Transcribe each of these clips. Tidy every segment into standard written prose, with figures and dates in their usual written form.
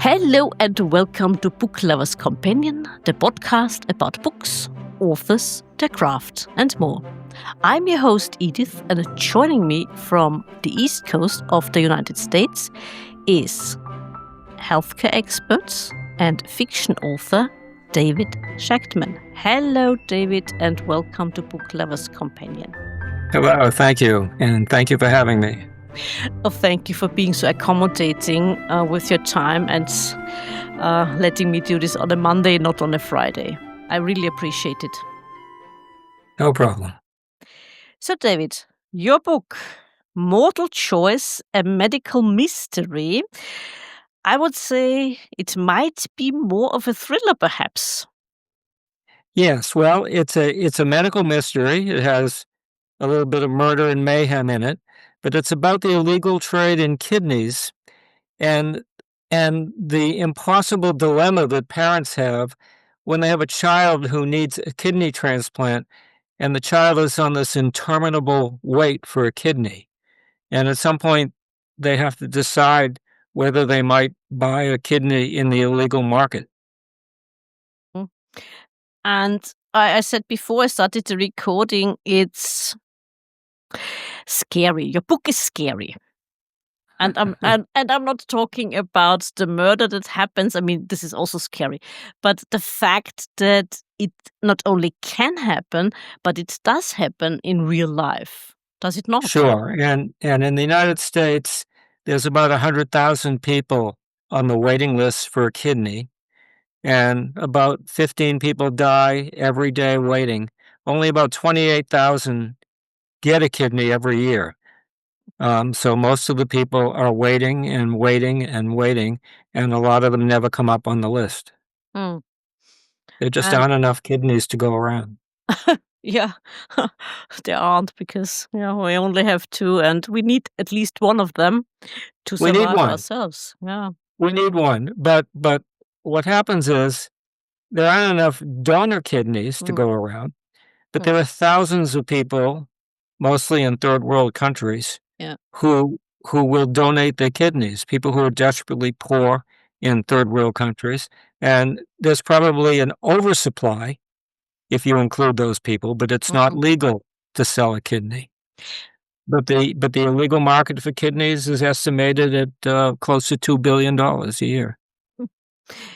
Hello and welcome to Book Lovers Companion, the podcast about books, authors, their craft and more. I'm your host Edith, and joining me from the East Coast of the United States is healthcare expert and fiction author David Shactman. Hello David and welcome to Book Lovers Companion. Hello, thank you, and thank you for having me. Oh, thank you for being so accommodating with your time and letting me do this on a Monday, not on a Friday. I really appreciate it. No problem. So, David, your book, Mortal Choice, a Medical Mystery, I would say it might be more of a thriller, perhaps. Yes, well, it's a medical mystery. It has a little bit of murder and mayhem in it, but it's about the illegal trade in kidneys and the impossible dilemma that parents have when they have a child who needs a kidney transplant, and the child is on this interminable wait for a kidney. And at some point, they have to decide whether they might buy a kidney in the illegal market. And I said before I started the recording, it's scary. Your book is scary. And I'm not talking about the murder that happens. I mean, this is also scary. But the fact that it not only can happen, but it does happen in real life. Does it not? Sure. And in the United States, there's about 100,000 people on the waiting list for a kidney, and about 15 people die every day waiting. Only about 28,000 get a kidney every year. So most of the people are waiting and waiting and waiting, and a lot of them never come up on the list. Mm. There just aren't enough kidneys to go around. Yeah, there aren't, because we only have two, and we need at least one of them to We need survive one. ourselves. Yeah. We need one. But what happens is there aren't enough donor kidneys to go around, but there are thousands of people, mostly in third world countries, Yeah. who will donate their kidneys, people who are desperately poor in third world countries. And there's probably an oversupply if you include those people, but it's not legal to sell a kidney. But the illegal market for kidneys is estimated at close to $2 billion a year.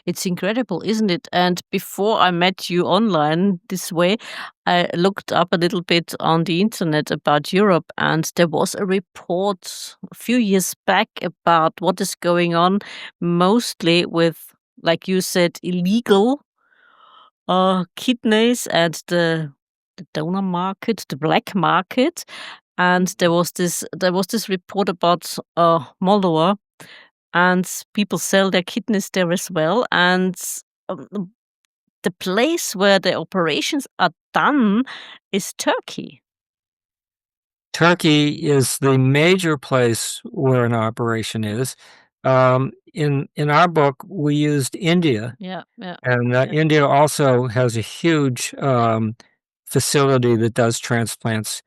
It's incredible, isn't it? And before I met you online this way, I looked up a little bit on the internet about Europe, and there was a report a few years back about what is going on, mostly with, like you said, illegal kidneys and the donor market, the black market. And there was this report about Moldova, and people sell their kidneys there as well. And the place where the operations are done is Turkey. Turkey is the major place where an operation is. In our book, we used India. Yeah. And India also has a huge facility that does transplants,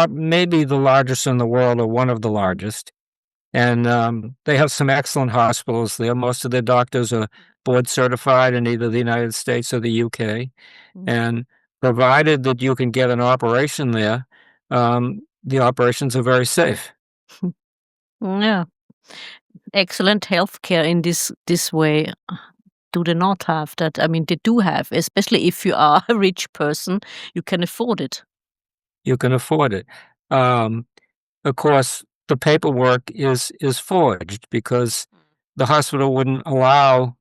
maybe the largest in the world or one of the largest. And they have some excellent hospitals there. Most of their doctors are board certified in either the United States or the UK. And provided that you can get an operation there, the operations are very safe. Yeah. Excellent healthcare in this way. Do they not have that? I mean, they do have, especially if you are a rich person, you can afford it. You can afford it. Of course, the paperwork is forged because the hospital wouldn't allow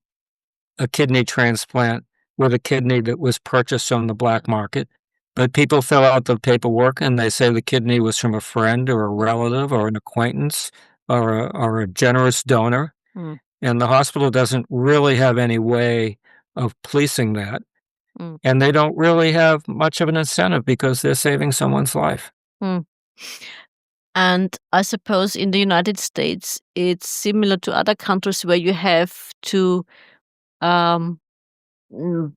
a kidney transplant with a kidney that was purchased on the black market. But people fill out the paperwork and they say the kidney was from a friend or a relative or an acquaintance or a generous donor. And the hospital doesn't really have any way of policing that. And they don't really have much of an incentive because they're saving someone's life. And I suppose in the United States, it's similar to other countries where you have to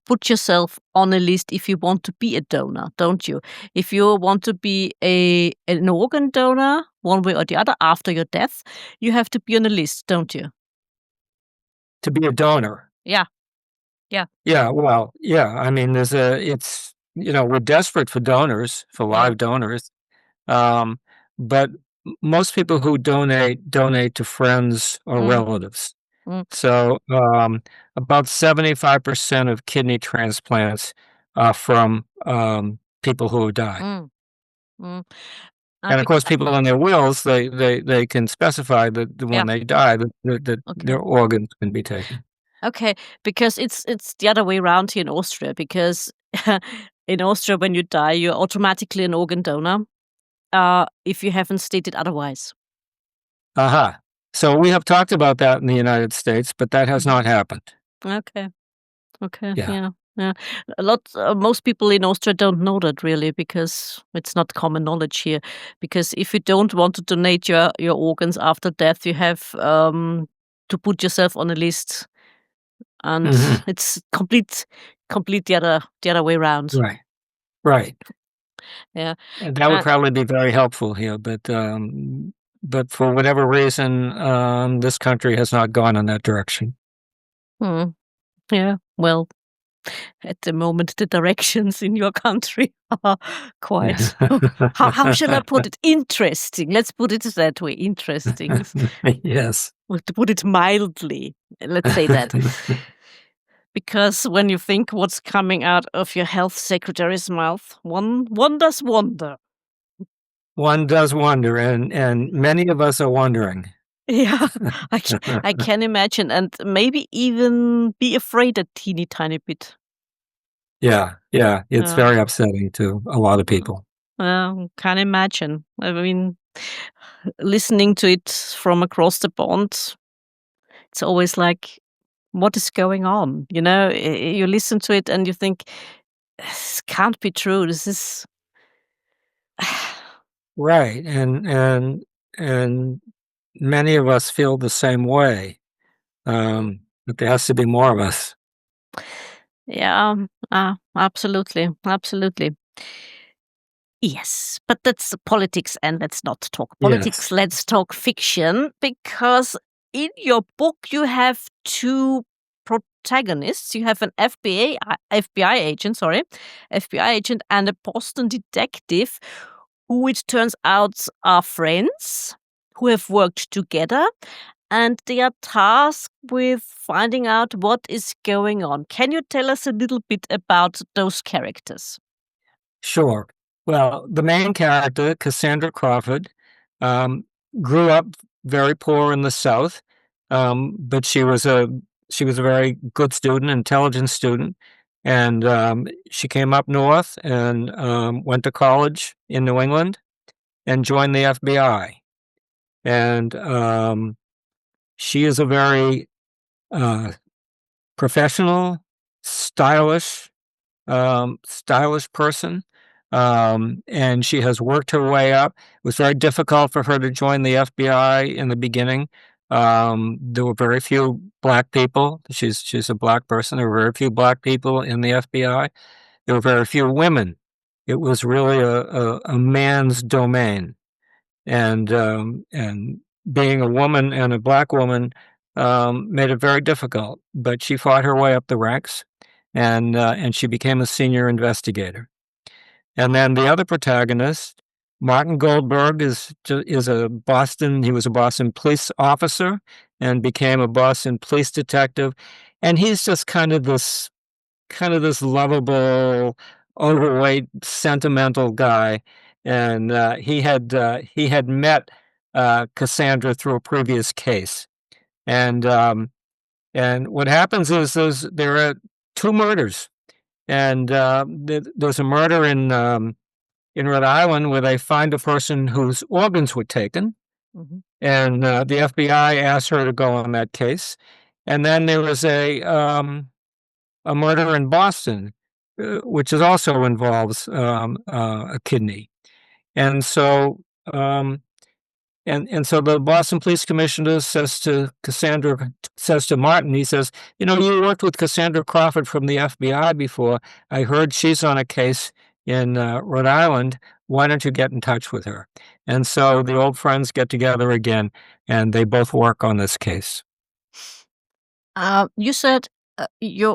put yourself on a list if you want to be a donor, don't you? If you want to be an organ donor, one way or the other, after your death, you have to be on a list, don't you? to be a donor. Yeah. Yeah. Yeah, well, yeah, I mean, we're desperate for donors, for live donors. But most people who donate to friends or relatives. Mm. So, about 75% of kidney transplants are from people who have died. Mm. Mm. And of course, people in their wills, they can specify that Yeah. when they die, that Okay. their organs can be taken. Okay, because it's the other way around here in Austria. Because in Austria, when you die, you're automatically an organ donor, if you haven't stated otherwise. Aha. So we have talked about that in the United States, but that has not happened. Okay. Okay. Yeah. Yeah. Yeah. Most people in Austria don't know that really, because it's not common knowledge here. Because if you don't want to donate your organs after death, you have to put yourself on a list, and Mhm. it's complete the other way around. Right. Right. Yeah. And that would probably be very helpful here, but for whatever reason, this country has not gone in that direction. Yeah. Well, at the moment, the directions in your country are quite, how shall I put it? Interesting. Let's put it that way. Interesting. Yes. Well, to put it mildly, let's say that. Because when you think what's coming out of your health secretary's mouth, one does wonder. One does wonder, and many of us are wondering. Yeah, I can imagine, and maybe even be afraid a teeny tiny bit. Yeah, yeah, it's Yeah. very upsetting to a lot of people. Can imagine. I mean, listening to it from across the pond, it's always like, what is going on? You listen to it and you think, this can't be true. This is. Right, and many of us feel the same way, but there has to be more of us. Yeah, absolutely, absolutely. Yes, but that's politics, and let's not talk Yes, politics. Let's talk fiction, because in your book you have two protagonists. You have an FBI agent, FBI agent, and a Boston detective, who it turns out are friends who have worked together, and they are tasked with finding out what is going on. Can you tell us a little bit about those characters? sure. Well, the main character, Cassandra Crawford, um, grew up very poor in the South, but she was a very good student, intelligent student, and she came up north and went to college in New England and joined the FBI. And she is a very uh, professional, stylish, stylish person. And she has worked her way up. It was very difficult for her to join the FBI in the beginning. There were very few black people. She's a black person. There were very few black people in the FBI. There were very few women. It was really a man's domain. And being a woman and a black woman made it very difficult. But she fought her way up the ranks, and she became a senior investigator. And then the other protagonist, Martin Goldberg, is a Boston. He was a Boston police officer and became a Boston police detective, and he's just kind of this lovable, overweight, sentimental guy. And he had met Cassandra through a previous case. And what happens is there are two murders, and there's a murder in Rhode Island where they find a person whose organs were taken, Mhm. and the FBI asked her to go on that case. And then there was a murder in Boston, which is also involves a kidney. And so, and so the Boston Police Commissioner says to Martin, he says, you worked with Cassandra Crawford from the FBI before. I heard she's on a case in Rhode Island. Why don't you get in touch with her? And so the old friends get together again, and they both work on this case. You said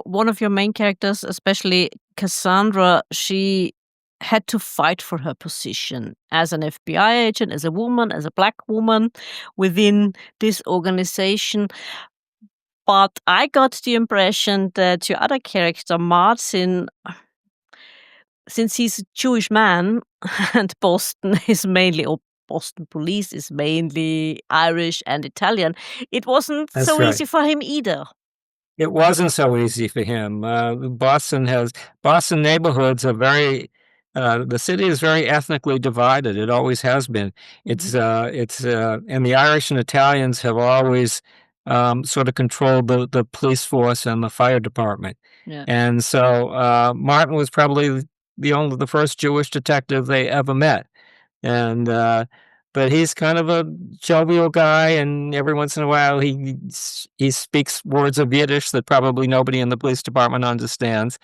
one of your main characters, especially Cassandra, she had to fight for her position as an FBI agent, as a woman, as a black woman within this organization. But I got the impression that your other character, Martin, since he's a Jewish man and Boston is mainly, or Boston police is mainly Irish and Italian, it wasn't That's so right. easy for him either. It wasn't so easy for him. Boston neighborhoods are very, the city is very ethnically divided. It always has been. And the Irish and Italians have always sort of controlled the police force and the fire department. Yeah. And so Martin was probably the first Jewish detective they ever met. And but he's kind of a jovial guy, and every once in a while he speaks words of Yiddish that probably nobody in the police department understands.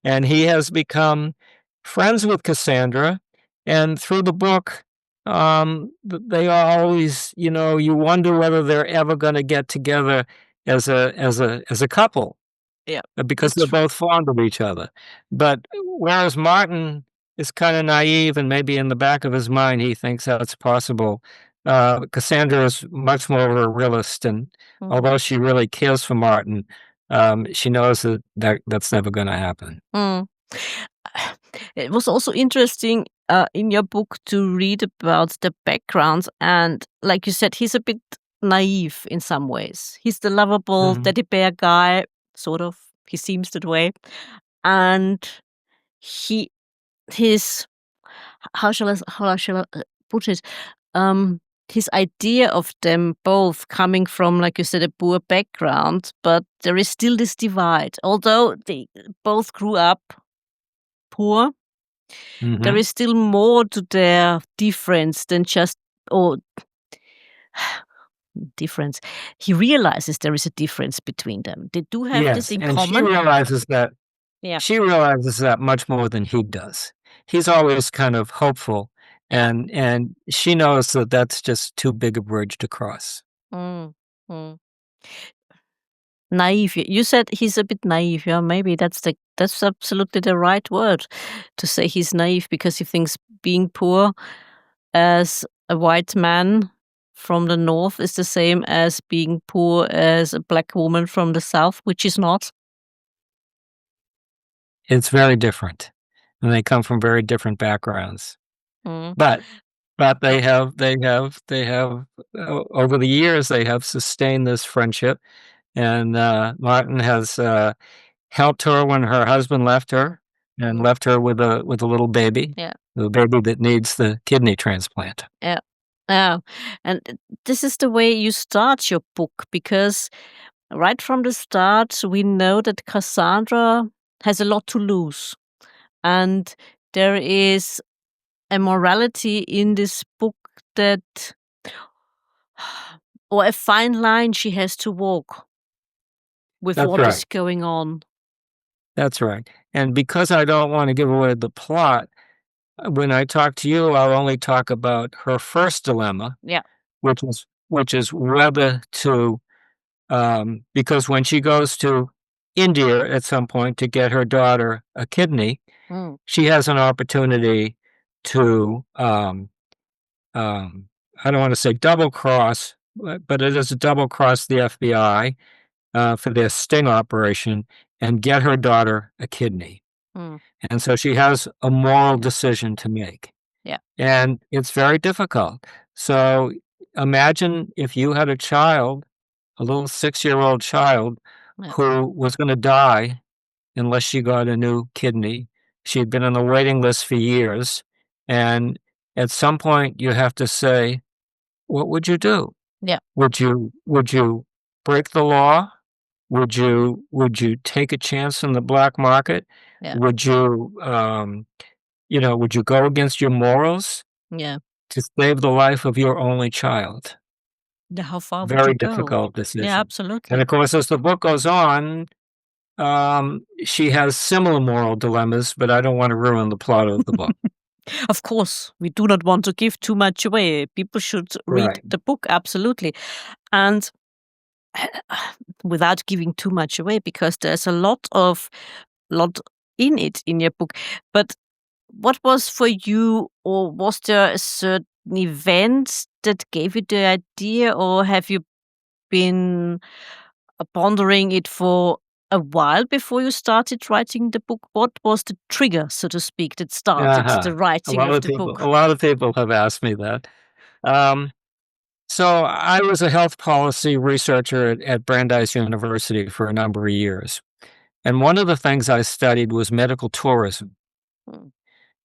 And he has become friends with Cassandra, and through the book, they always, you wonder whether they're ever going to get together as a couple. Yeah, Because they're both fond of each other. But whereas Martin is kind of naive, and maybe in the back of his mind he thinks that's possible, Cassandra is much more of a realist, and although she really cares for Martin, she knows that's never going to happen. It was also interesting in your book to read about the backgrounds, and like you said, he's a bit naive in some ways. He's the lovable teddy bear guy, sort of. He seems that way, and his how shall I put it? His idea of them both coming from, like you said, a poor background, but there is still this divide. Although they both grew up poor, there is still more to their difference than just difference. He realizes there is a difference between them. They do have this in common. She realizes that. Yeah. She realizes that much more than he does. He's always kind of hopeful, and she knows that that's just too big a bridge to cross. Naive. You said he's a bit naive. Yeah, maybe that's absolutely the right word to say. He's naive because he thinks being poor as a white man from the north is the same as being poor as a black woman from the south, which is not. It's very different, and they come from very different backgrounds. But they have over the years they have sustained this friendship, and Martin has helped her when her husband left her, and left her with a little baby, the baby that needs the kidney transplant. Yeah. And this is the way you start your book, because right from the start we know that Cassandra has a lot to lose, and there is a morality in this book that, or a fine line she has to walk with what is going on. That's right. And because I don't want to give away the plot, when I talk to you, I'll only talk about her first dilemma. Yeah. Which is whether to, because when she goes to India at some point to get her daughter a kidney, she has an opportunity to, I don't want to say double cross, but it is a double cross the FBI for their sting operation and get her daughter a kidney. And so she has a moral decision to make. Yeah. And it's very difficult. So imagine if you had a child, a little 6-year-old child, who was going to die unless she got a new kidney. She had been on the waiting list for years. And at some point you have to say, what would you do? Yeah. Would you break the law? Would you take a chance in the black market? Yeah. Would you, would you go against your morals? Yeah. To save the life of your only child? How far would Very you go? difficult decision. Yeah, absolutely. And of course, as the book goes on, she has similar moral dilemmas, but I don't want to ruin the plot of the book. Of course, we do not want to give too much away. People should read the book, absolutely. And without giving too much away, because there's a lot in it in your book. But what was for you, or was there a certain event that gave you the idea, or have you been pondering it for a while before you started writing the book? What was the trigger, so to speak, that started Uh-huh. the writing of the A book? lot of people have asked me that. Um, so I was a health policy researcher at Brandeis University for a number of years. And one of the things I studied was medical tourism. Mm,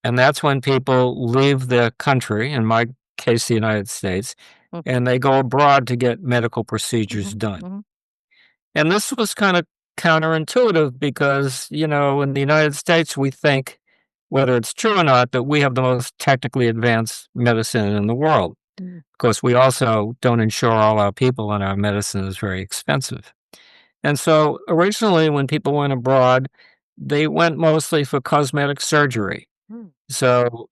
And that's when people leave the country, in my case, the United States, mhm, and they go abroad to get medical procedures mhm, done. mhm, And this was kind of counterintuitive because, in the United States, we think, whether it's true or not, that we have the most technically advanced medicine in the world. mm, Of course, we also don't insure all our people, and our medicine is very expensive. And so originally, when people went abroad, they went mostly for cosmetic surgery. mm. So,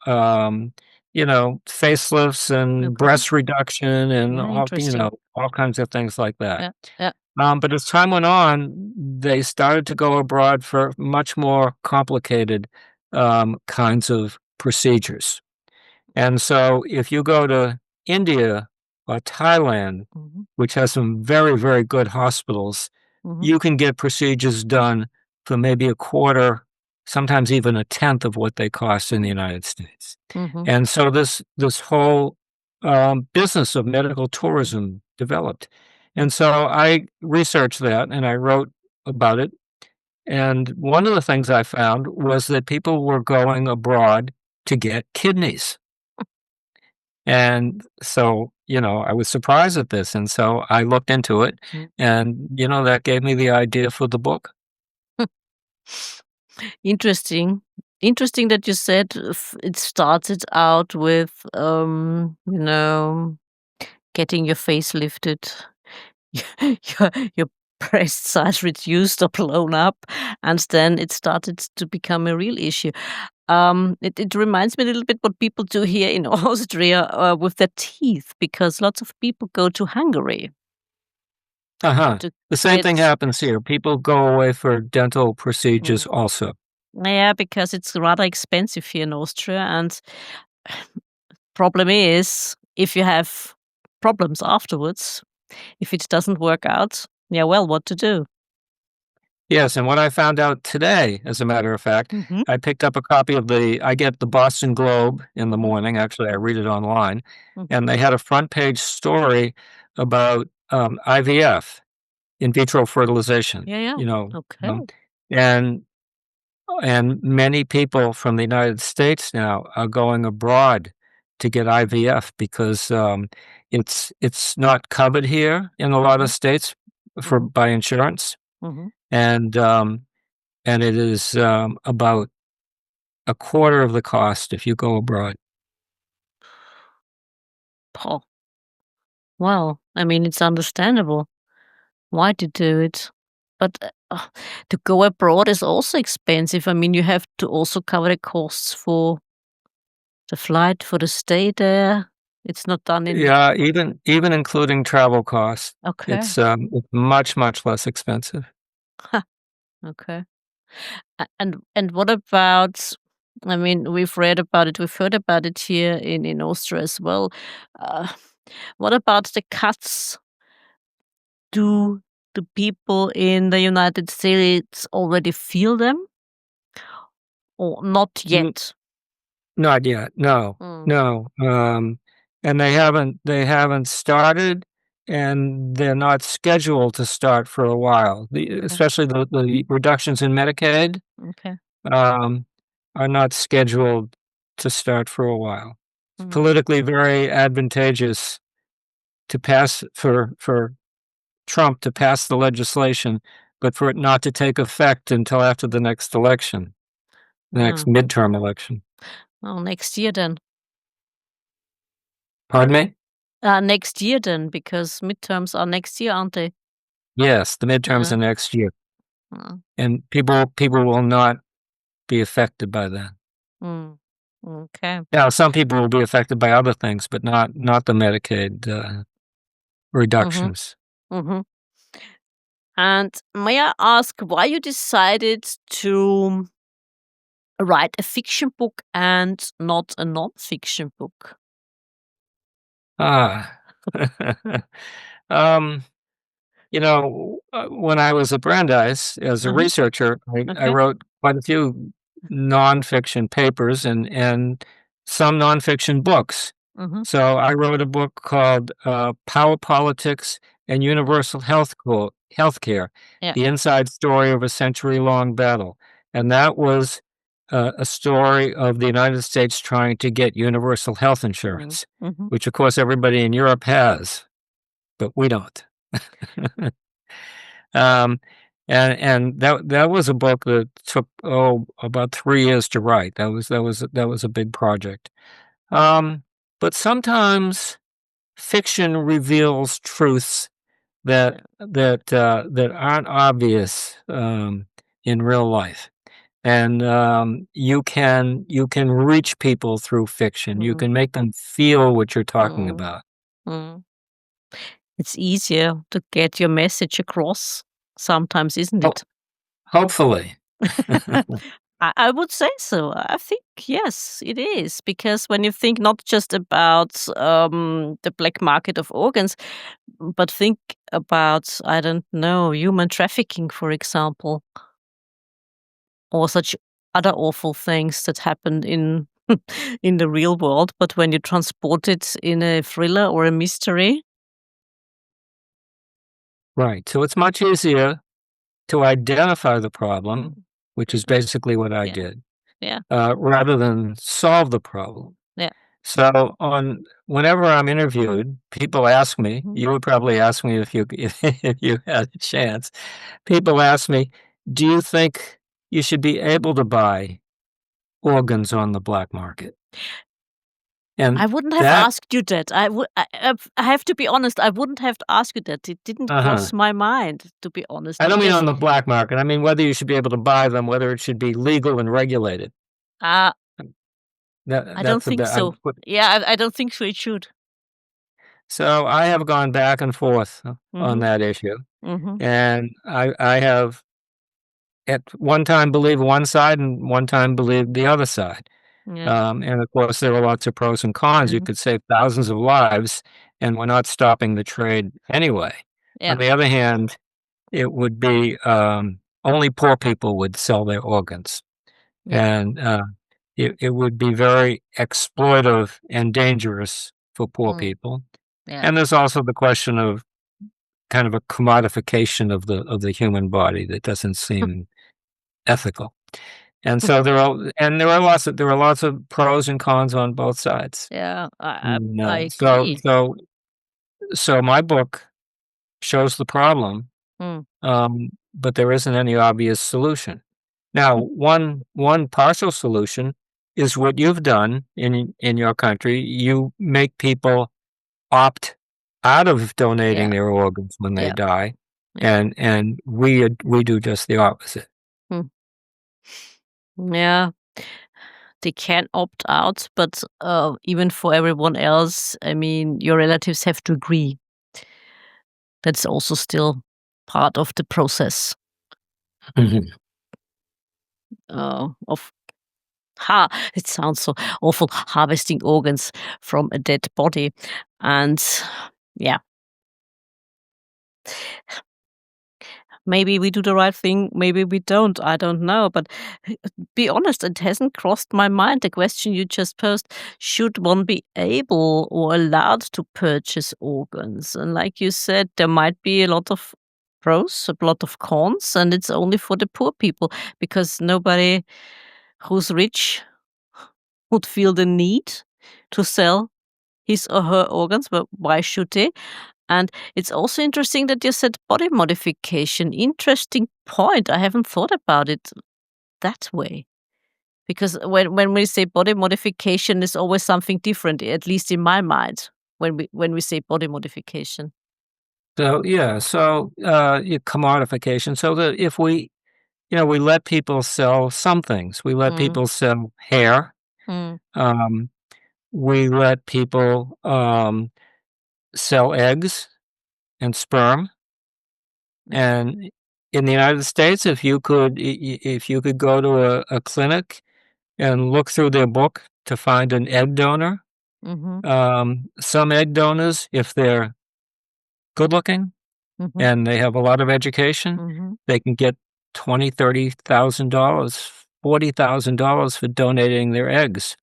facelifts and Okay. breast reduction and Yeah, interesting. all kinds of things like that. Yeah, yeah. But as time went on, they started to go abroad for much more complicated kinds of procedures. And so if you go to India or Thailand, Mhm, which has some very, very good hospitals, mhm, you can get procedures done for maybe a quarter, sometimes even a tenth of what they cost in the United States. mhm, And so this whole business of medical tourism developed. And so I researched that and I wrote about it. And one of the things I found was that people were going abroad to get kidneys. And so, I was surprised at this. And so I looked into it mm. and, that gave me the idea for the book. Interesting. Interesting that you said it started out with, getting your face lifted, your breast size reduced or blown up, and then it started to become a real issue. It reminds me a little bit what people do here in Austria with their teeth, because lots of people go to Hungary Uh-huh. to The same thing get. happens here. People go away for dental procedures Mm, also. yeah, because it's rather expensive here in Austria, and problem is if you have problems afterwards, if it doesn't work out, yeah, well, what to do? Yes, and what I found out today, as a matter of fact, Mhm, I picked up a copy of I get the Boston Globe in the mhm, morning. Actually, I read it online, mhm. and they had a front page story about IVF, in vitro fertilization, Yeah, yeah. Okay. and many people from the United States now are going abroad to get IVF because it's not covered here in a lot of Mhm, states mhm, by insurance, mhm. and it is about a quarter of the cost if you go abroad. Oh, well, I mean, it's understandable why to do it, but to go abroad is also expensive. I mean, you have to also cover the costs for the flight, for the stay there. It's not done in. Yeah, even including travel costs, Okay. it's much much less expensive. Okay. And what about, I mean, we've read about it, we've heard about it here in Austria as well. Uh, what about the cuts? Do the people in the United States already feel them or not yet? Not yet, no, Mm, no, and they haven't started, and they're not scheduled to start for a while. okay, Especially the reductions in Medicaid, okay. um, are not scheduled to start for a while. It's Mm, politically very advantageous to pass for Trump to pass the legislation, but for it not to take effect until after the next election, the next oh, midterm election. well, next year then. Pardon me? Next year then, because midterms are next year, aren't they? Yes, the midterms Yeah. are next year, Uh, and people will not be affected by that. mm, okay. Now, some people will be affected by other things, but not the Medicaid Mm-hmm. reductions. Mm-hmm. And may I ask why you decided to write a fiction book and not a non-fiction book? Ah. Um, when I was at Brandeis as a Mhm. researcher, I Okay. wrote quite a few nonfiction papers and some nonfiction books. Mhm. So I wrote a book called Power Politics and Universal Healthcare: Yeah. The Inside Story of a Century-Long Battle. And that was a story of the United States trying to get universal health Mm. insurance, Mhm. which of course everybody in Europe has, but we don't. Um, and that was a book that took, about 3 years to write. That was a big project. Um, but sometimes fiction reveals truths that Yeah. that aren't obvious, in real life. And, you can reach people through fiction. You Mm. can make them feel what you're talking Mm. about. Mm. It's easier to get your message across sometimes, isn't Ho it? hopefully. I would say so. I think yes, it is because when you think not just about the black market of organs, but think about, I don't know, human trafficking, for example, or such other awful things that happen in in the real world, but when you transport it in a thriller or a mystery. Right, so it's much easier to identify the problem, Mm. which is basically what I Yeah, did, yeah, rather than solve the problem. yeah. So on whenever I'm interviewed, people ask me, Mhm. you would probably ask me if you if you had a chance. People ask me, "Do you think you should be able to buy organs on the black market?" I And wouldn't have that asked you that. I have to be honest, I wouldn't have to ask you that. It didn't uh-huh. cross my mind, to be honest, I don't mean because on the black market. I mean whether you should be able to buy them, whether it should be legal and regulated. uh, That I don't that's a think bit I so. put Yeah, I don't think so it should. so I have gone back and forth on Mhm, that issue, mhm. and I have at one time believed one side and one time believed the other side. Yeah, And of course, there are lots of pros and cons. You mhm. could save thousands of lives, and we're not stopping the trade anyway. On Yeah, the other hand, it would be only poor people would sell their organs, yeah, and it would be very exploitive and dangerous for poor mm, people. yeah. And there's also the question of kind of a commodification of the human body that doesn't seem ethical. And so there are lots of pros and cons on both sides. Yeah, No. I So agree. my book shows the problem, Mm, but there isn't any obvious solution. Now, one partial solution is what you've done in your country. You make people opt out of yeah, donating their organs when they yeah, die, yeah. and we do just the opposite. Mm. Yeah, they can opt out, but, even for everyone else, I mean, your relatives have to agree. That's also still part of the process, Mhm. of it sounds so awful, harvesting organs from a dead body, and yeah, maybe we do the right thing, maybe we don't, I don't know, but be honest, it hasn't crossed my mind, the question you just posed, should one be able or allowed to purchase organs? And like you said, there might be a lot of pros, a lot of cons, and it's only for the poor people because nobody who's rich would feel the need to sell his or her organs, but why should they? And it's also interesting that you said body modification. Interesting point. I haven't thought about it that way. Because when we say body modification, it's always something different, at least in my mind, when we say body modification. So, yeah, so, commodification, so that if we let people sell some things. We let Mm, people sell hair, mm, um, we let people, sell eggs and sperm, And in the United States, if you could go to a clinic and look through their book to find an egg donor, Mhm. some egg donors, if they're good looking Mhm. and they have a lot of education, Mhm. they can get $20,000, $30,000, $40,000 for donating their eggs,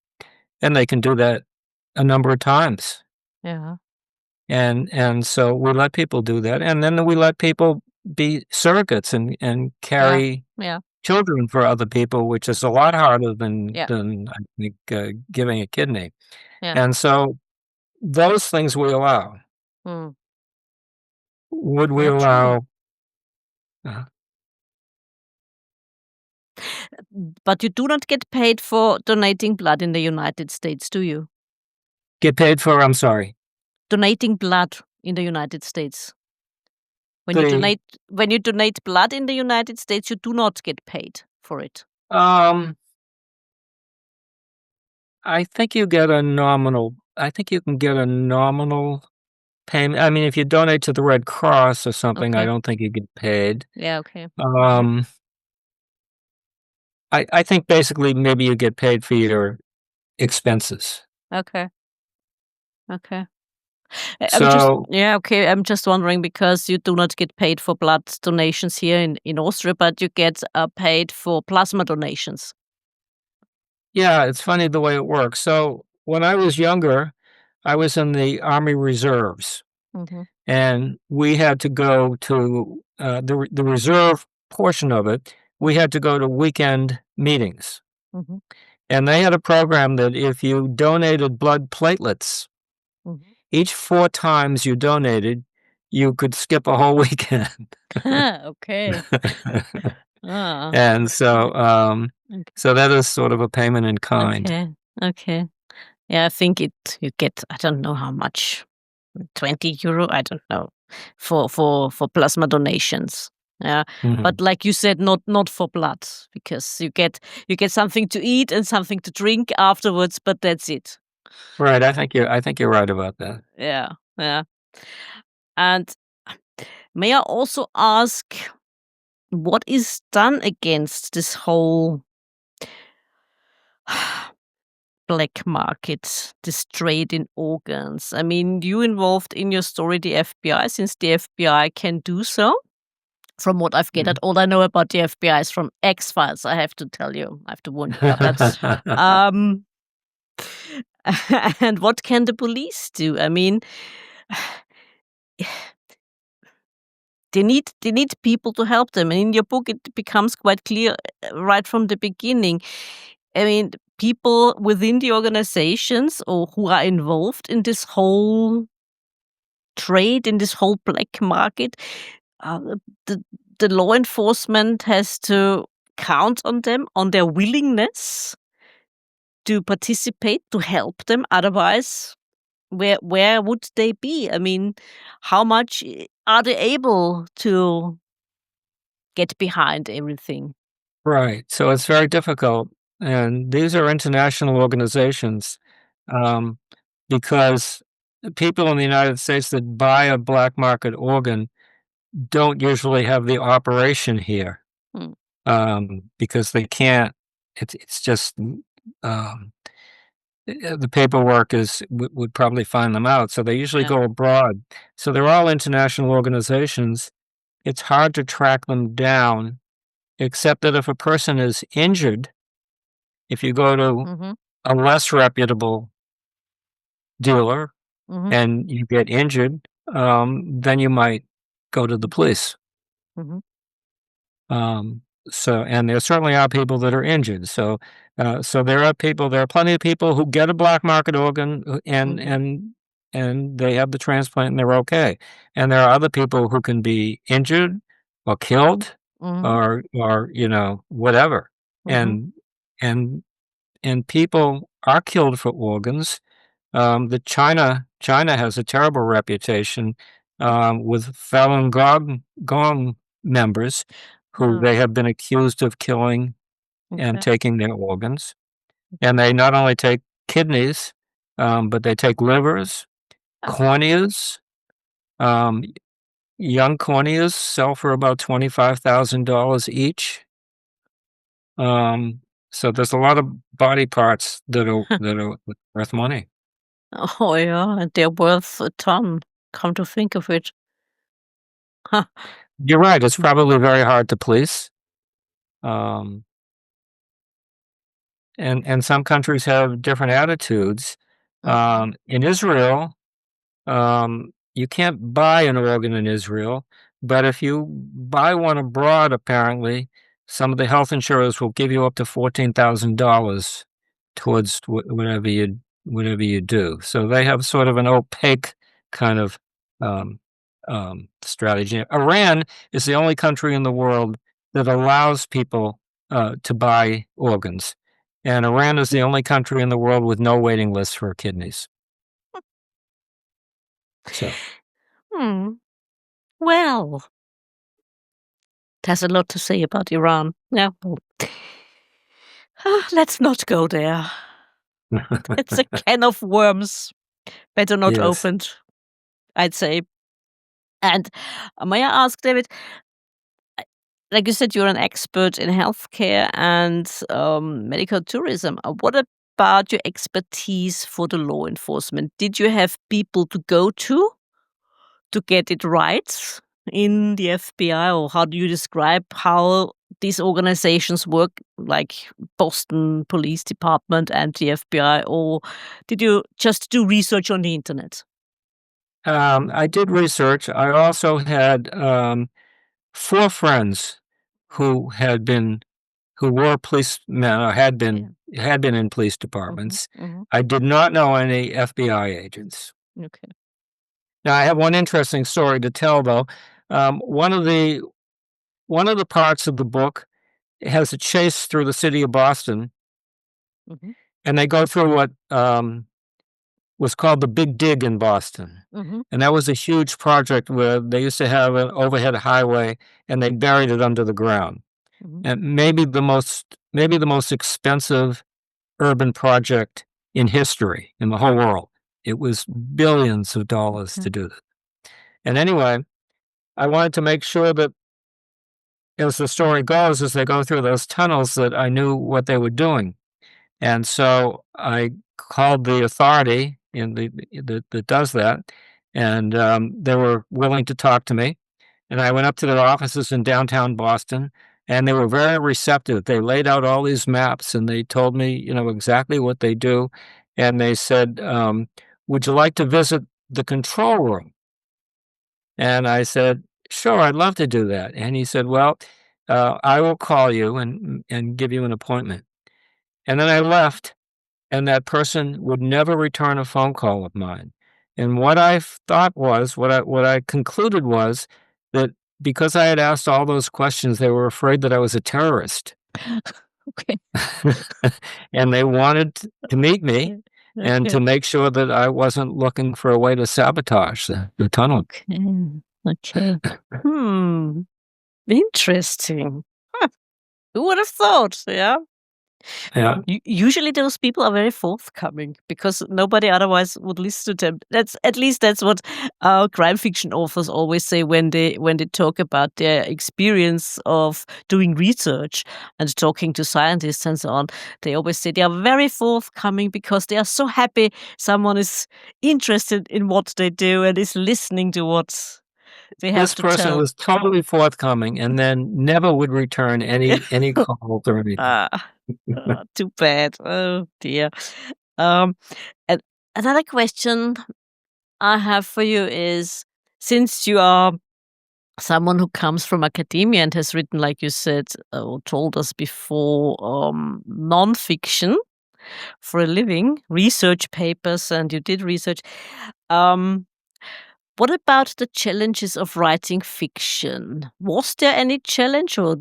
and they can do that a number of times. Yeah. And so we let people do that, and then we let people be surrogates and Yeah. carry Yeah. children for other people, which is a lot harder than Yeah. I think, giving a kidney. Yeah. And so those things we allow. Mm. Would we Yeah, true. allow uh, But you do not get paid for donating blood in the United States, do you? get paid for I'm sorry, Donating blood in the United States. When you the donate blood in the United States, you do not get paid for it. I think I think you can get a nominal payment. I mean, if you donate to the Red Cross or something, I Okay. don't think you get paid. Yeah, okay. Um, I think basically maybe you get paid for your expenses. Okay. Okay. So, I'm just wondering because you do not get paid for blood donations here in Austria, but you get paid for plasma donations. yeah, it's funny the way it works. So, when I was younger, I was in the Army Reserves, Mm-hmm. and we had to go to the reserve portion of it. We had to go to weekend meetings, Mm-hmm. and they had a program that if you donated blood platelets, Mm-hmm. each 4 times you donated, you could skip a whole weekend. Okay. Ah. And so, Okay. so that is sort of a payment in kind. Okay. Okay. Yeah, I think you get I don't know how much, 20 euro, I don't know, for plasma donations. Yeah, Mhm. but like you said, not for blood because you get something to eat and something to drink afterwards, but that's it. Right, I think you're right about that. Yeah, yeah. And may I also ask what is done against this whole black market, this trade in organs? I mean, you involved in your story the FBI, since the FBI can do so. From what I've gathered, Mhm. all I know about the FBI is from X Files. I have to tell you, I have to warn you about that. Um, and what can the police do? I mean, they need people to help them. And in your book, it becomes quite clear right from the beginning. I mean, people within the organizations or who are involved in this whole trade, in this whole black market, uh, the the law enforcement has to count on them, on their willingness to participate, to help them. Otherwise, where would they be? I mean, how much are they able to get behind everything? Right, so it's very difficult, and these are international organizations, um, because people in the United States that buy a black market organ don't usually have the operation here, Mm, because they can't it's just, um the paperwork would probably find them out, so they usually yeah. go abroad. So they're all international organizations. It's hard to track them down, except that if a person is injured, if you go to Mhm. a less reputable dealer Mhm. and you get injured, then you might go to the police. Mhm. So and there certainly are people that are injured. So there are plenty of people who get a black market organ Mhm. and they have the transplant and they're okay. And there are other people who can be injured or killed Mhm. or whatever. Mhm. And and and people are killed for organs. China has a terrible reputation with Falun Gong members who Ah, they have been accused of killing and okay. taking their organs. And they not only take kidneys, but they take livers, Ah, corneas, um, young corneas sell for about $25,000 each. So there's a lot of body parts that are worth money. Oh, yeah, and they're worth a ton, come to think of it. Huh. You're right, it's probably very hard to police. Um, and some countries have different attitudes. Mhm. In Israel, you can't buy an organ in Israel, but if you buy one abroad, apparently, some of the health insurers will give you up to $14,000 towards whatever you do. So they have sort of an opaque kind of um, strategy. Iran is the only country in the world that allows people to buy organs, and Iran is the only country in the world with no waiting lists for kidneys. So. Hmm. Well, there's a lot to say about Iran. Yeah. Well, let's not go there. It's a can of worms. Better not Yes. opened, I'd say. And may I ask, David, like you said, you're an expert in healthcare and medical tourism. What about your expertise for the law enforcement? Did you have people to go to get it right in the FBI, or how do you describe how these organizations work, like Boston Police Department and the FBI, or did you just do research on the internet? I did research. I also had, 4 friends who had been who were policemen or Yeah. had been in police Hmm. departments. Hmm. I did not know any FBI agents. Okay. Now, I have one interesting story to tell, though. Um, one of the one of the parts of the book has a chase through the city of Boston, Hmm. and they go through what, was called the Big Dig in Boston. Hmm. And that was a huge project where they used to have an overhead highway and they buried it under the ground. Hmm. And maybe the most expensive urban project in history in the whole world. It was billions of dollars Okay. to do that. And anyway, I wanted to make sure that as the story goes, as they go through those tunnels, that I knew what they were doing. And so I called the authority in that does that, and, they were willing to talk to me, and I went up to their offices in downtown Boston, and they were very receptive. They laid out all these maps, and they told me, exactly what they do, and they said, "Would you like to visit the control room?" And I said, "Sure, I'd love to do that." And he said, "Well, I will call you and give you an appointment." And then I left, and that person would never return a phone call of mine. And what I thought was, what I concluded was that because I had asked all those questions, they were afraid that I was a terrorist, Okay. and they wanted to meet me Yeah. and Okay. to make sure that I wasn't looking for a way to sabotage the tunnel. Okay. Okay. Hmm. Interesting. Huh. Who would have thought? Yeah. Yeah. Usually those people are very forthcoming because nobody otherwise would listen to them. That's at least that's what crime fiction authors always say when they talk about their experience of doing research and talking to scientists and so on. They always say they are very forthcoming because they are so happy someone is interested in what they do and is listening to what they have This to person tell. was totally forthcoming and then never would return any calls or anything. Ah, too bad. Oh dear. Um, and another question I have for you is, since you are someone who comes from academia and has written, like you said, or told us before, nonfiction for a living, research papers, and you did research. Um, what about the challenges of writing fiction? Was there any challenge or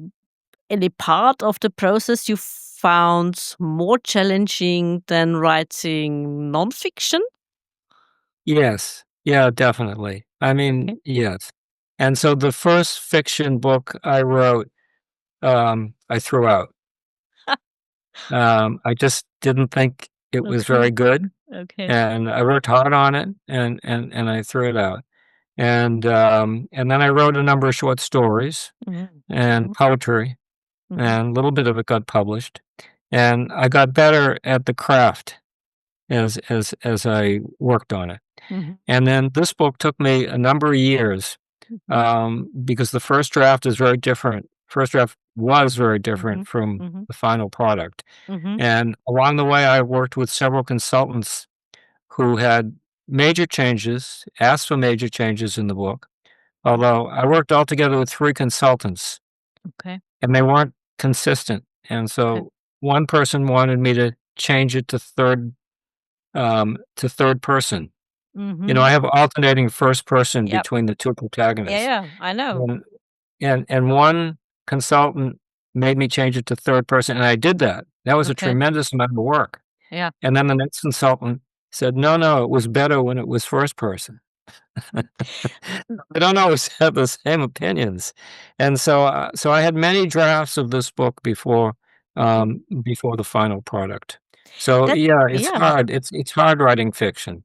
any part of the process you found more challenging than writing nonfiction? Yes. Yeah, definitely. I mean, Okay. yes. And so the first fiction book I wrote, I threw out. I just didn't think it was Okay. very good, Okay. and I worked hard on it, and I threw it out. and then I wrote a number of short stories and poetry, and a little bit of it got published. And I got better at the craft as I worked on it. And then this book took me a number of years, because the first draft is very different. First draft was very different from the final product. And along the way, I worked with several consultants who had major changes, asked for major changes in the book. Although I worked altogether with 3 consultants, Okay. and they weren't consistent. And so one person wanted me to change it to third person. You know, I have alternating first person Yep. between the 2 protagonists. Yeah, I know. And one consultant made me change it to third person, and I did that. That was a Okay. tremendous amount of work. Yeah. And then the next consultant said, "No, it was better when it was first person." They don't always have the same opinions. And so I had many drafts of this book before the final product. So, That yeah, it's yeah. hard. It's hard writing fiction.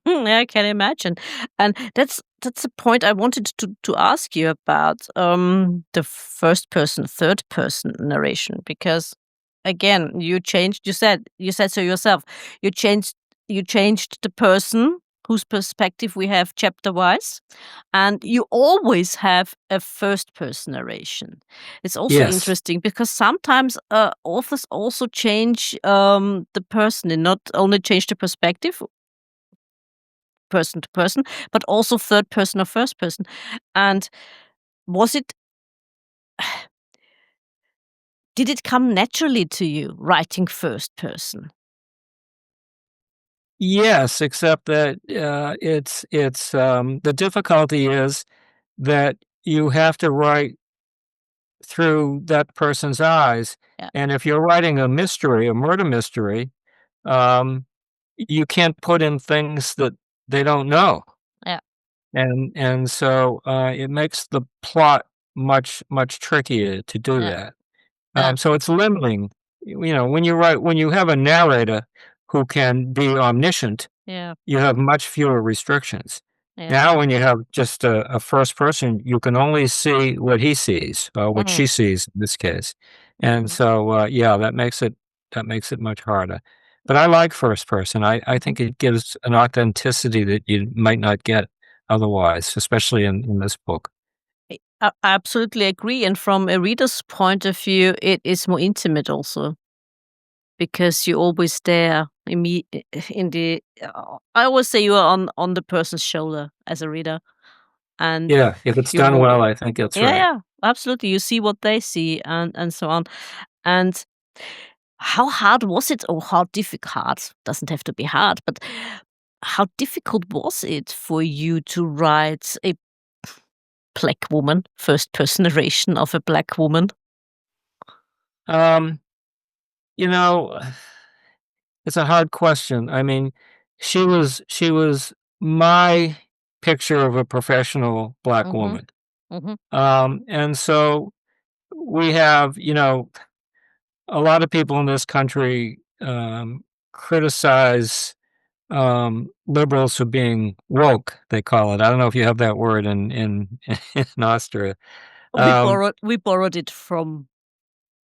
Yeah, I can imagine. And that's a point I wanted to ask you about, the first person, third person narration, because again, you said so yourself. You changed the person whose perspective we have chapter wise, and you always have a first person narration. It's also Yes. interesting because sometimes authors also change the person, and not only change the perspective person to person, but also third person or first person. And was it did it come naturally to you writing first person? Yes, except that, the difficulty is that you have to write through that person's eyes, Yeah, and if you're writing a mystery, a murder mystery, um, you can't put in things that they don't know, yeah, and so, it makes the plot much trickier to do yeah, that. yeah, So it's limiting. You know, when you have a narrator who can be omniscient, yeah, you have much fewer restrictions. yeah. Now, when you have just a first person, you can only see what he sees, or what Mhm, she sees in this case. And mhm, so, yeah, that makes it much harder. But I like first person. I mhm. think it gives an authenticity that you might not get otherwise, especially in this book. I absolutely agree, and from a reader's point of view, it is more intimate also, because you're always there in the I always say you are on the person's shoulder as a reader, and Yeah, if it's you done wa well, I think that's yeah, right. yeah, absolutely. You see what they see and so on. And how hard was it, or how difficult, doesn't have to be hard, but how difficult was it for you to write a black woman, first person narration of a black woman? Um, you know, it's a hard question. I mean, she was my picture of a professional black Mhm, woman. mhm. And so we have, a lot of people in this country criticize liberals for being woke, they call it. I don't know if you have that word in Austria. Um, We borrowed it from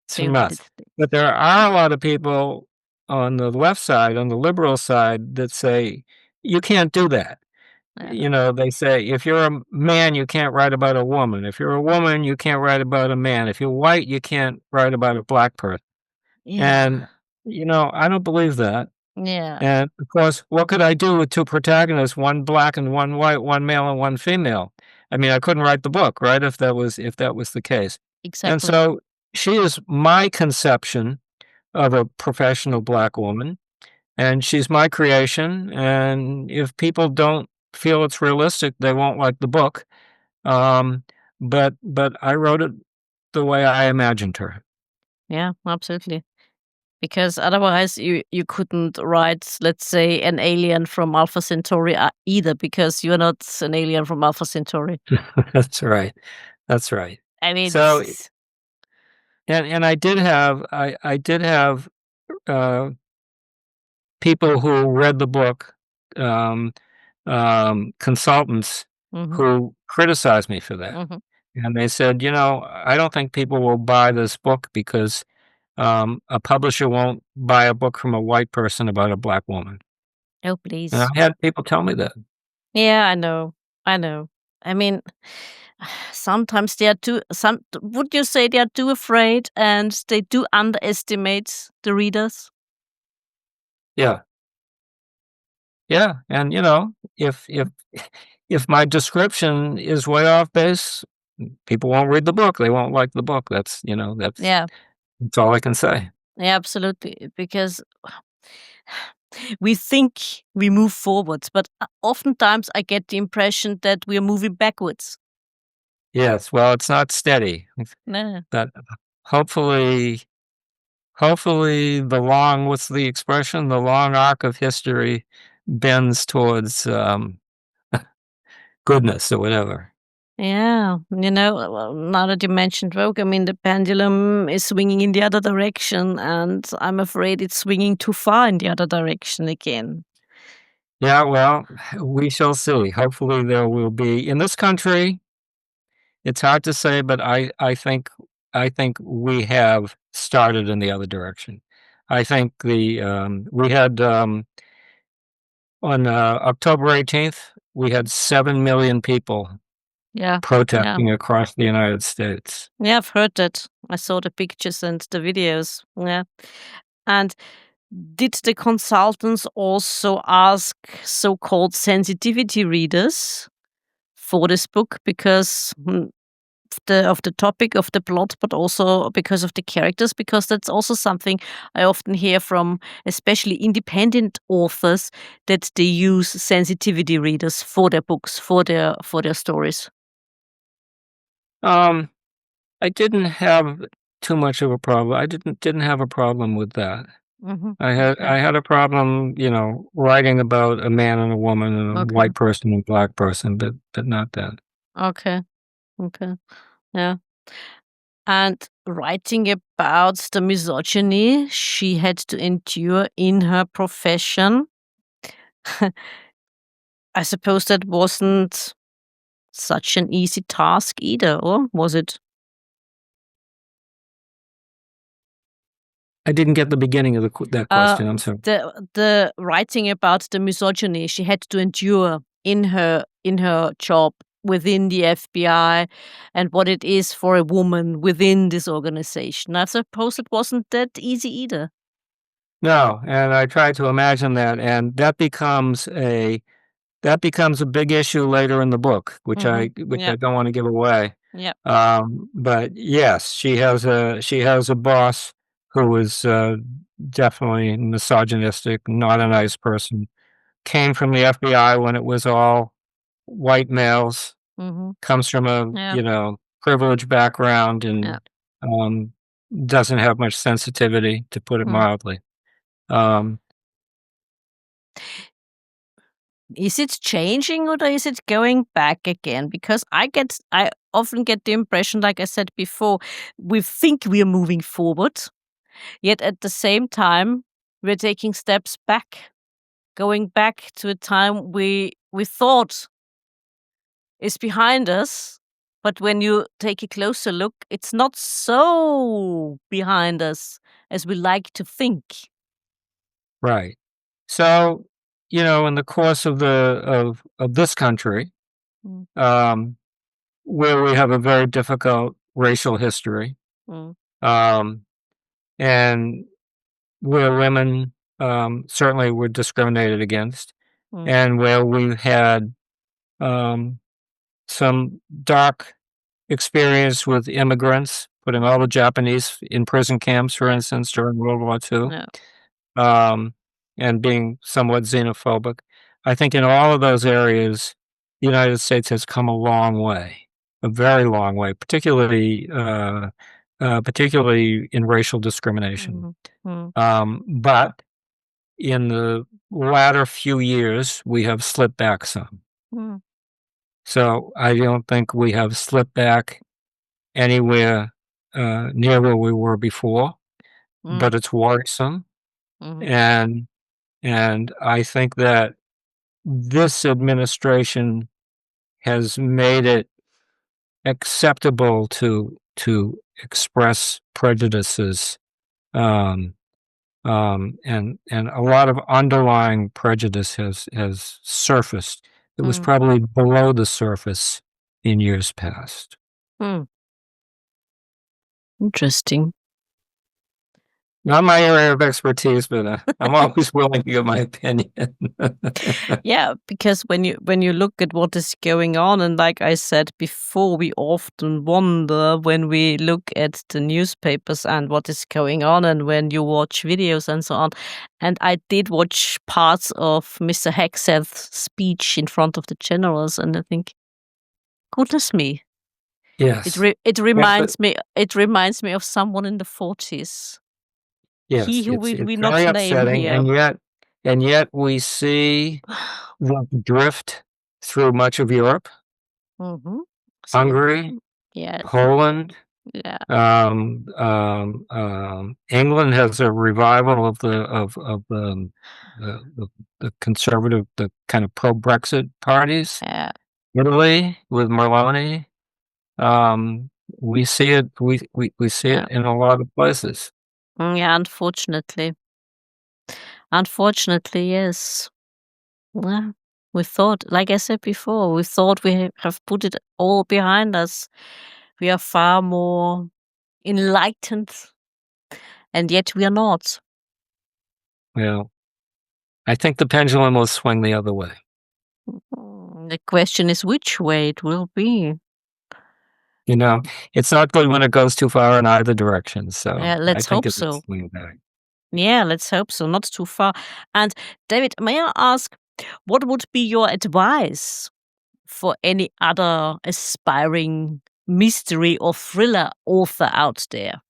it's the from United us. States. But there are a lot of people on the left side, on the liberal side, that say, you can't do that. Yeah. They say, if you're a man, you can't write about a woman. If you're a woman, you can't write about a man. If you're white, you can't write about a black person. Yeah. And, I don't believe that. Yeah. And of course, what could I do with 2 protagonists, one black and one white, one male and one female? I mean, I couldn't write the book, right? If that was the case. And Exactly. so she is my conception of a professional black woman, and she's my creation. And if people don't feel it's realistic, they won't like the book. Um, but I wrote it the way I imagined her. Yeah, absolutely. Because otherwise you couldn't write, let's say, an alien from Alpha Centauri either, because you're not an alien from Alpha Centauri. That's right. That's right. I mean, So, and I did have uh, people who read the book, consultants, who criticized me for that. And they said, I don't think people will buy this book because a publisher won't buy a book from a white person about a black woman. Oh, And please. I had people tell me that. Yeah, I know. I mean, sometimes they are would you say they are too afraid and they do underestimate the readers? Yeah. Yeah, and, if if my description is way off base, people won't read the book, they won't like the book, Yeah, that's all I can say. yeah, absolutely. Because we think we move forwards, but oftentimes I get the impression that we are moving backwards. Yes, well, it's not steady, No. but hopefully what's the expression? The long arc of history bends towards, goodness or whatever. Yeah, well, now that you mentioned Vogue, I mean, the pendulum is swinging in the other direction, and I'm afraid it's swinging too far in the other direction again. Yeah, well, we shall see. Hopefully, there will be in this country, it's hard to say, but I think we have started in the other direction. I think we had, on, October 18th, we had 7 million people Yeah, yeah, protesting across the United States. yeah, I've heard that. I saw the pictures and the videos. Yeah. And did the consultants also ask so-called sensitivity readers for this book because of the topic of the plot, but also because of the characters? Because that's also something I often hear from, especially independent authors, that they use sensitivity readers for their books, for their stories. Um, I didn't have too much of a problem. I didn't have a problem with that. Okay. I had a problem, writing about a man and a woman and a Okay. white person and black person, but not that. Okay. Okay. Yeah. And writing about the misogyny she had to endure in her profession, I suppose that wasn't such an easy task either, or was it? I didn't get the beginning of that Uh, question, I'm sorry. the writing about the misogyny she had to endure in her job within the FBI and what it is for a woman within this organization. I suppose it wasn't that easy either. No, and I tried to imagine that, and that becomes a big issue later in the book, which Yeah. I don't wanna give away. Yeah. But yes, she has a boss who is, definitely misogynistic, not a nice person. Came from the FBI when it was all white males, Mhm. comes from a, Yeah. privileged background Yeah. and, um, doesn't have much sensitivity, to put it Mm. mildly. Um, Is it changing or is it going back again? Because I often get the impression, like I said before, we think we are moving forward, yet at the same time we're taking steps back, going back to a time we thought is behind us. But when you take a closer look, it's not so behind us as we like to think. right. So, in the course of this country, Mm, um, where we have a very difficult racial history, mm, um, and where women, certainly were discriminated against, mm, and where we had, um, some dark experience with immigrants, putting all the Japanese in prison camps, for instance, during World War II, yeah. um, and being somewhat xenophobic. I think in all of those areas, the United States has come a long way, a very long way, particularly in racial discrimination. Mhm, mm, But in the latter few years, we have slipped back some. mm, So I don't think we have slipped back anywhere near where we were before, mm, but it's worrisome. mhm, And I think that this administration has made it acceptable to express prejudices, and a lot of underlying prejudice has surfaced. It was probably below the surface in years past. Interesting. Not my area of expertise, but I'm always willing to give my opinion. Yeah, because when you look at what is going on, and like I said before, we often wonder when we look at the newspapers and what is going on, and when you watch videos and so on. And I did watch parts of Mr. Hegseth's speech in front of the generals, and I think, goodness me, Yes. it reminds me of someone in the 40s. Yes, He who it's we not very name upsetting, here. and yet we see the drift through much of Europe, Hungary, Yeah, Poland. yeah. England has a revival of the conservative, the kind of pro-Brexit parties. Yeah. Italy with Merloni. We see it. We see it in a lot of places. Yeah, unfortunately. Yes. Well, we thought, like I said before, we thought we have put it all behind us. We are far more enlightened, and yet we are not. Well, I think the pendulum will swing the other way. The question is which way it will be. You know, it's not good when it goes too far in either direction. So Yeah, I let's think hope it will so. swing back. Yeah, let's hope so. Not too far. And David, may I ask, what would be your advice for any other aspiring mystery or thriller author out there?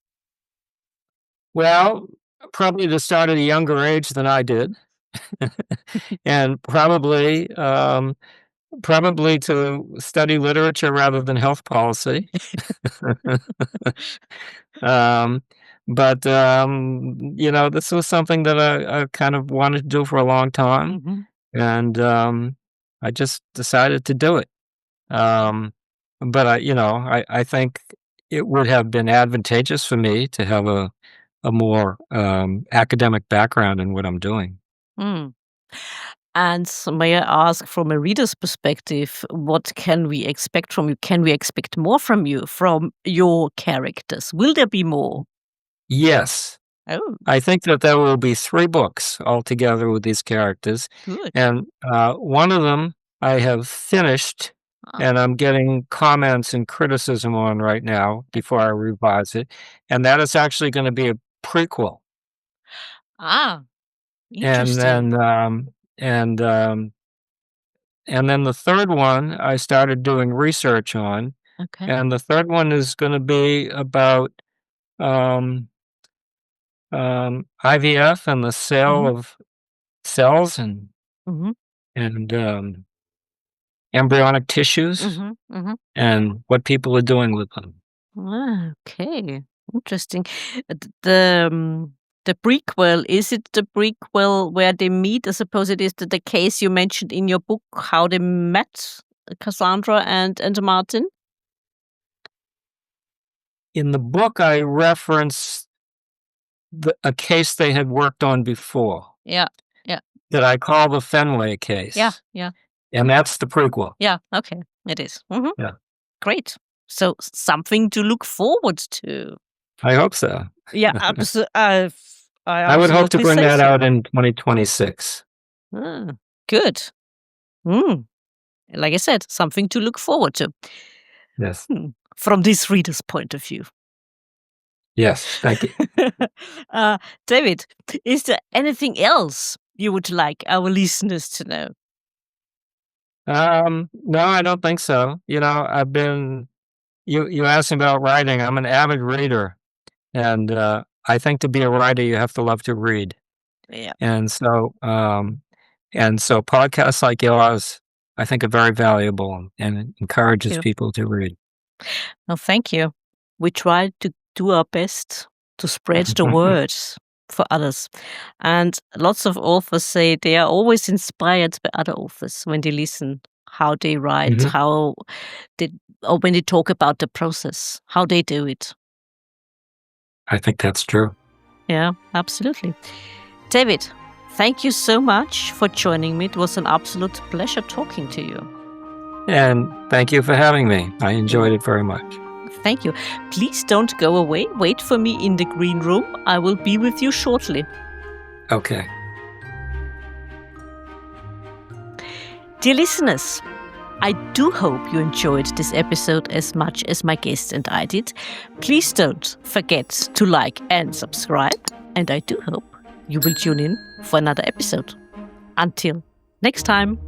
Well, probably to start at a younger age than I did, and probably to study literature rather than health policy. But this was something that I kind of wanted to do for a long time, and I just decided to do it. But I think it would have been advantageous for me to have a more academic background in what I'm doing. And may I ask, from a reader's perspective, what can we expect from you? Can we expect more from you, from your characters? Will there be more? Yes. Oh, I think that there will be 3 books altogether with these characters, good. and one of them I have finished, and I'm getting comments and criticism on right now before I revise it, and that is actually gonna be a prequel. Ah, And interesting. then, and then the third one I started doing research on, Okay. and the third one is gonna be about, um, IVF and the sale of cells and Mhm. embryonic tissues and what people are doing with them. Okay, interesting. The prequel, is it the prequel where they meet? I suppose it is the case you mentioned in your book, how they met, Cassandra and Martin? In the book, I reference a case they had worked on before Yeah, yeah, that I call the Fenway case. yeah. And that's the prequel. Yeah, okay, it is. Yeah. Great. So something to look forward to. I hope so. Yeah, I would hope to absolutely bring say that so. out in 2026. Good. Like I said, something to look forward to. Yes. From this reader's point of view. Yes. Thank you. David, is there anything else you would like our listeners to know? No, I don't think so. I've been, you asked me about writing. I'm an avid reader. And I think to be a writer, you have to love to read. Yeah. And so podcasts like yours, I think, are very valuable and it encourages people to read. Well, thank you. We try to do our best to spread the words for others. And lots of authors say they are always inspired by other authors when they listen how they write, Mhm. or when they talk about the process, how they do it. I think that's true. Yeah, absolutely. David, thank you so much for joining me. It was an absolute pleasure talking to you. And thank you for having me. I enjoyed it very much. Thank you. Please don't go away. Wait for me in the green room. I will be with you shortly. Okay. Dear listeners, I do hope you enjoyed this episode as much as my guest and I did. Please don't forget to like and subscribe. And I do hope you will tune in for another episode. Until next time.